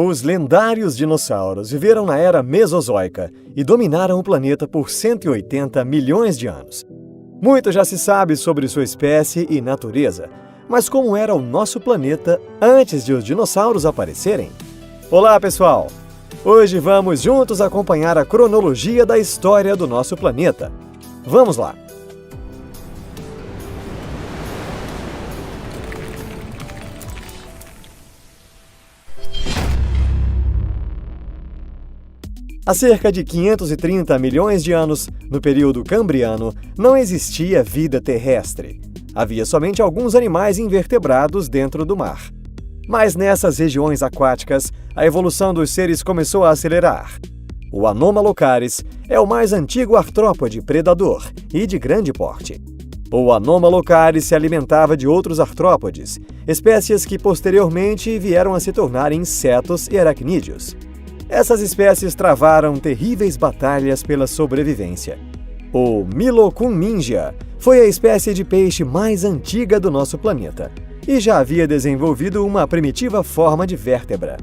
Os lendários dinossauros viveram na era Mesozoica e dominaram o planeta por 180 milhões de anos. Muito já se sabe sobre sua espécie e natureza, mas como era o nosso planeta antes de os dinossauros aparecerem? Olá, pessoal! Hoje vamos juntos acompanhar a cronologia da história do nosso planeta. Vamos lá! Há cerca de 530 milhões de anos, no período Cambriano, não existia vida terrestre. Havia somente alguns animais invertebrados dentro do mar. Mas nessas regiões aquáticas, a evolução dos seres começou a acelerar. O Anomalocaris é o mais antigo artrópode predador e de grande porte. O Anomalocaris se alimentava de outros artrópodes, espécies que posteriormente vieram a se tornar insetos e aracnídeos. Essas espécies travaram terríveis batalhas pela sobrevivência. O Milocunmingia foi a espécie de peixe mais antiga do nosso planeta e já havia desenvolvido uma primitiva forma de vértebra.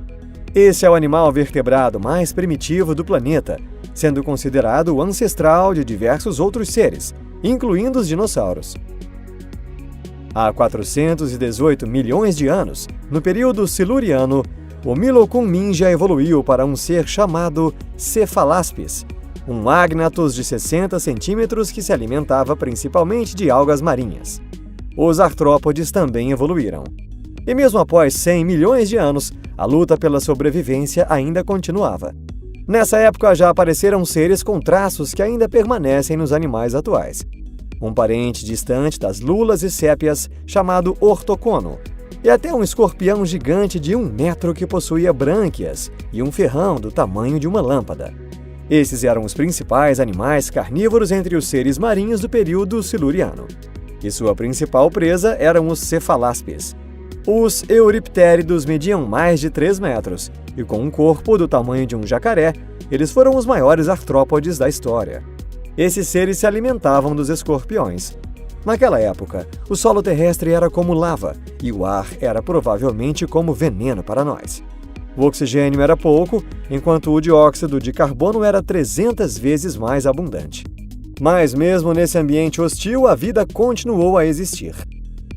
Esse é o animal vertebrado mais primitivo do planeta, sendo considerado o ancestral de diversos outros seres, incluindo os dinossauros. Há 418 milhões de anos, no período Siluriano, o Milocunmingia evoluiu para um ser chamado Cephalaspis, um ágnatus de 60 centímetros que se alimentava principalmente de algas marinhas. Os artrópodes também evoluíram. E mesmo após 100 milhões de anos, a luta pela sobrevivência ainda continuava. Nessa época já apareceram seres com traços que ainda permanecem nos animais atuais. Um parente distante das lulas e sépias chamado ortocono, e até um escorpião gigante de 1 metro que possuía brânquias e um ferrão do tamanho de uma lâmpada. Esses eram os principais animais carnívoros entre os seres marinhos do período siluriano. E sua principal presa eram os cephalaspis. Os euriptéridos mediam mais de 3 metros, e com um corpo do tamanho de um jacaré, eles foram os maiores artrópodes da história. Esses seres se alimentavam dos escorpiões. Naquela época, o solo terrestre era como lava e o ar era provavelmente como veneno para nós. O oxigênio era pouco, enquanto o dióxido de carbono era 300 vezes mais abundante. Mas mesmo nesse ambiente hostil, a vida continuou a existir.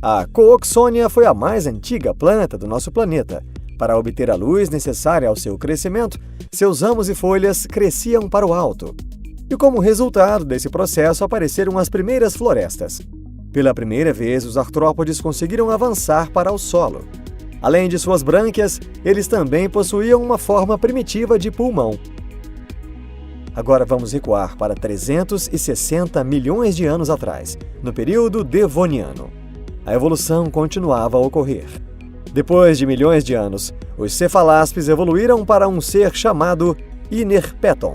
A Cooksonia foi a mais antiga planta do nosso planeta. Para obter a luz necessária ao seu crescimento, seus ramos e folhas cresciam para o alto. E como resultado desse processo apareceram as primeiras florestas. Pela primeira vez, os artrópodes conseguiram avançar para o solo. Além de suas brânquias, eles também possuíam uma forma primitiva de pulmão. Agora vamos recuar para 360 milhões de anos atrás, no período Devoniano. A evolução continuava a ocorrer. Depois de milhões de anos, os cephalaspis evoluíram para um ser chamado Inerpeton.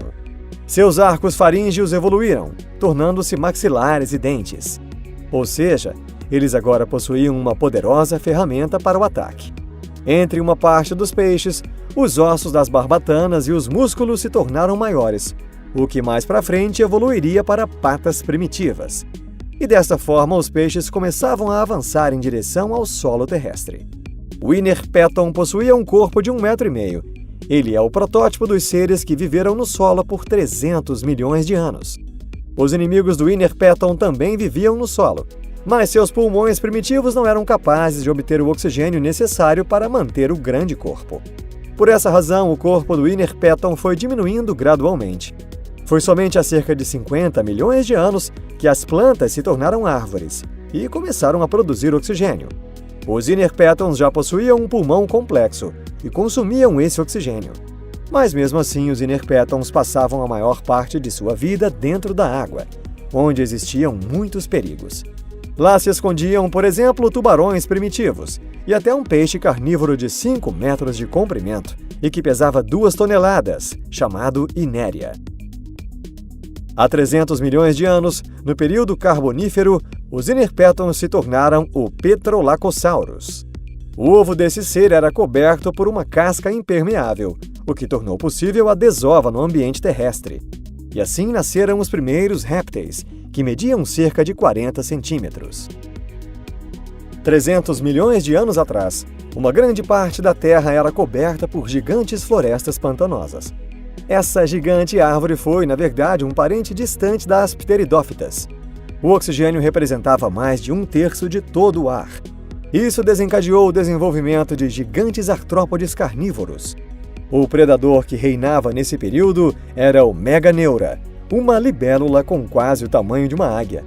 Seus arcos faríngeos evoluíram, tornando-se maxilares e dentes. Ou seja, eles agora possuíam uma poderosa ferramenta para o ataque. Entre uma parte dos peixes, os ossos das barbatanas e os músculos se tornaram maiores, o que mais para frente evoluiria para patas primitivas. E desta forma, os peixes começavam a avançar em direção ao solo terrestre. O Inerpeton possuía um corpo de 1,5 metro. Ele é o protótipo dos seres que viveram no solo por 300 milhões de anos. Os inimigos do Inerpeton também viviam no solo, mas seus pulmões primitivos não eram capazes de obter o oxigênio necessário para manter o grande corpo. Por essa razão, o corpo do Inerpeton foi diminuindo gradualmente. Foi somente há cerca de 50 milhões de anos que as plantas se tornaram árvores e começaram a produzir oxigênio. Os Inerpetons já possuíam um pulmão complexo e consumiam esse oxigênio. Mas mesmo assim, os Inerpetons passavam a maior parte de sua vida dentro da água, onde existiam muitos perigos. Lá se escondiam, por exemplo, tubarões primitivos e até um peixe carnívoro de 5 metros de comprimento e que pesava 2 toneladas, chamado Inéria. Há 300 milhões de anos, no período Carbonífero, os Inerpetons se tornaram o Petrolacosaurus. O ovo desse ser era coberto por uma casca impermeável, o que tornou possível a desova no ambiente terrestre. E assim nasceram os primeiros répteis, que mediam cerca de 40 centímetros. 300 milhões de anos atrás, Uma grande parte da Terra era coberta por gigantes florestas pantanosas. Essa gigante árvore foi, na verdade, um parente distante das pteridófitas. O oxigênio representava mais de 1/3 de todo o ar. Isso desencadeou o desenvolvimento de gigantes artrópodes carnívoros. O predador que reinava nesse período era o Meganeura, uma libélula com quase o tamanho de uma águia.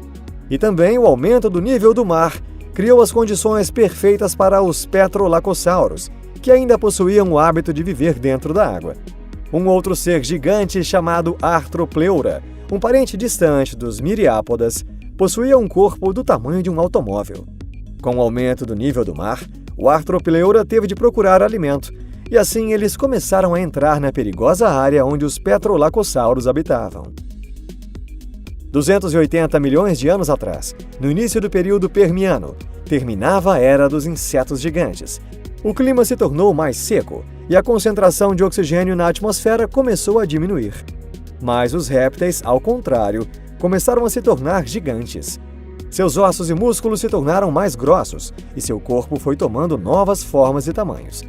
E também o aumento do nível do mar criou as condições perfeitas para os petrolacossauros, que ainda possuíam o hábito de viver dentro da água. Um outro ser gigante chamado Arthropleura, um parente distante dos miriápodas, possuía um corpo do tamanho de um automóvel. Com o aumento do nível do mar, o Arthropleura teve de procurar alimento, e assim eles começaram a entrar na perigosa área onde os petrolacossauros habitavam. 280 milhões de anos atrás, no início do período Permiano, terminava a era dos insetos gigantes. O clima se tornou mais seco e a concentração de oxigênio na atmosfera começou a diminuir. Mas os répteis, ao contrário, começaram a se tornar gigantes. Seus ossos e músculos se tornaram mais grossos e seu corpo foi tomando novas formas e tamanhos.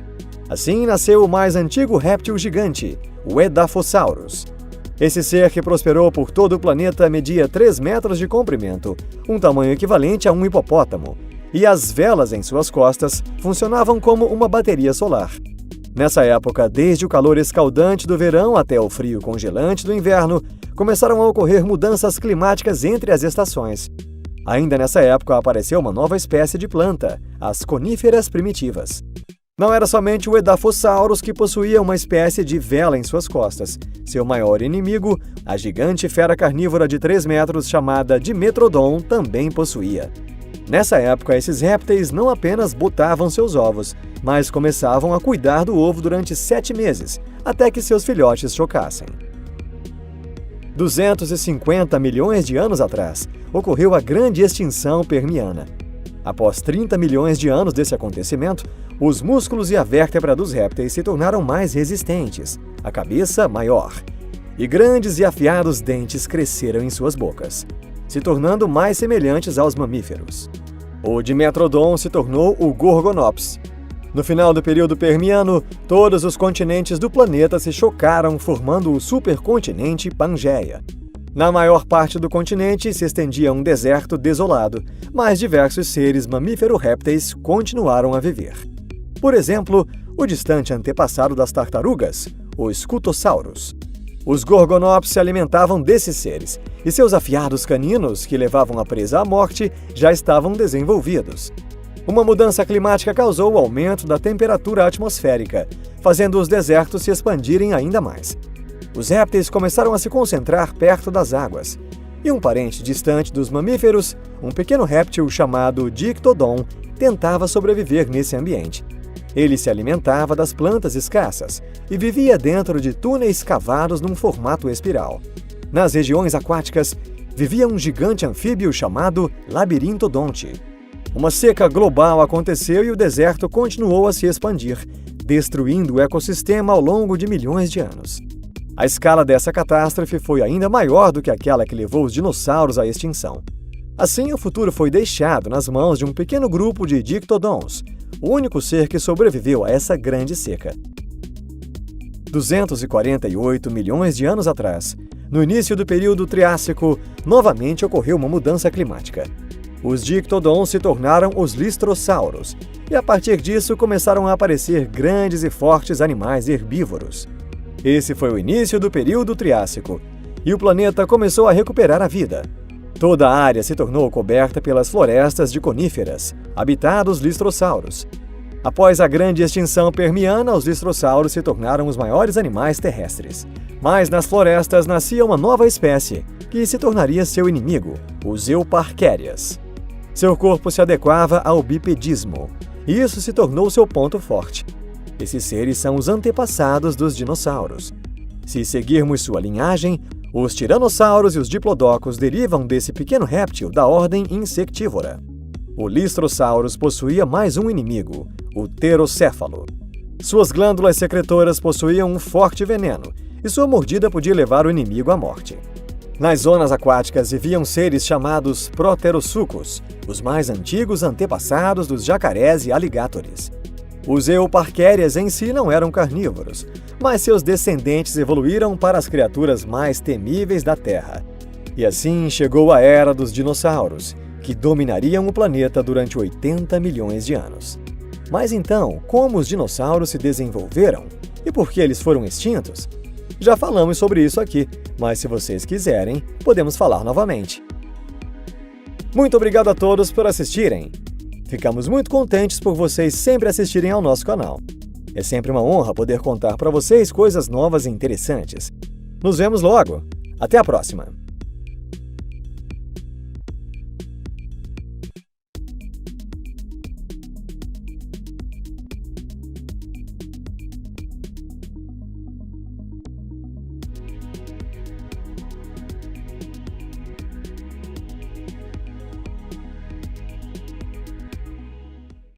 Assim nasceu o mais antigo réptil gigante, o Edaphosaurus. Esse ser que prosperou por todo o planeta media 3 metros de comprimento, um tamanho equivalente a um hipopótamo, e as velas em suas costas funcionavam como uma bateria solar. Nessa época, desde o calor escaldante do verão até o frio congelante do inverno, começaram a ocorrer mudanças climáticas entre as estações. Ainda nessa época apareceu uma nova espécie de planta, as coníferas primitivas. Não era somente o Edaphosaurus que possuía uma espécie de vela em suas costas. Seu maior inimigo, a gigante fera carnívora de 3 metros chamada Dimetrodon, também possuía. Nessa época, esses répteis não apenas botavam seus ovos, mas começavam a cuidar do ovo durante 7 meses, até que seus filhotes chocassem. 250 milhões de anos atrás, ocorreu a grande extinção permiana. Após 30 milhões de anos desse acontecimento, os músculos e a vértebra dos répteis se tornaram mais resistentes, a cabeça maior, e grandes e afiados dentes cresceram em suas bocas, se tornando mais semelhantes aos mamíferos. O Dimetrodon se tornou o Gorgonops. No final do período Permiano, todos os continentes do planeta se chocaram, formando o supercontinente Pangeia. Na maior parte do continente se estendia um deserto desolado, mas diversos seres mamífero-répteis continuaram a viver. Por exemplo, o distante antepassado das tartarugas, o Scutosaurus. Os Gorgonops se alimentavam desses seres, e seus afiados caninos, que levavam a presa à morte, já estavam desenvolvidos. Uma mudança climática causou o aumento da temperatura atmosférica, fazendo os desertos se expandirem ainda mais. Os répteis começaram a se concentrar perto das águas, e um parente distante dos mamíferos, um pequeno réptil chamado Dictodon, tentava sobreviver nesse ambiente. Ele se alimentava das plantas escassas e vivia dentro de túneis cavados num formato espiral. Nas regiões aquáticas, vivia um gigante anfíbio chamado Labirintodonte. Uma seca global aconteceu e o deserto continuou a se expandir, destruindo o ecossistema ao longo de milhões de anos. A escala dessa catástrofe foi ainda maior do que aquela que levou os dinossauros à extinção. Assim, o futuro foi deixado nas mãos de um pequeno grupo de Dictodons, o único ser que sobreviveu a essa grande seca. 248 milhões de anos atrás, no início do período Triássico, novamente ocorreu uma mudança climática. Os Dictodons se tornaram os Listrossauros, e a partir disso começaram a aparecer grandes e fortes animais herbívoros. Esse foi o início do período Triássico, e o planeta começou a recuperar a vida. Toda a área se tornou coberta pelas florestas de coníferas, habitados listrossauros. Após a grande extinção permiana, os listrossauros se tornaram os maiores animais terrestres. Mas nas florestas nascia uma nova espécie, que se tornaria seu inimigo, os euparquérias. Seu corpo se adequava ao bipedismo, e isso se tornou seu ponto forte. Esses seres são os antepassados dos dinossauros. Se seguirmos sua linhagem, os tiranossauros e os diplodocos derivam desse pequeno réptil da ordem insectívora. O Listrosaurus possuía mais um inimigo, o pterocéfalo. Suas glândulas secretoras possuíam um forte veneno, e sua mordida podia levar o inimigo à morte. Nas zonas aquáticas viviam seres chamados proterosucos, os mais antigos antepassados dos jacarés e aligátores. Os euparquérias em si não eram carnívoros, mas seus descendentes evoluíram para as criaturas mais temíveis da Terra. E assim chegou a era dos dinossauros, que dominariam o planeta durante 80 milhões de anos. Mas então, como os dinossauros se desenvolveram e por que eles foram extintos? Já falamos sobre isso aqui, mas se vocês quiserem, podemos falar novamente. Muito obrigado a todos por assistirem! Ficamos muito contentes por vocês sempre assistirem ao nosso canal. É sempre uma honra poder contar para vocês coisas novas e interessantes. Nos vemos logo! Até a próxima!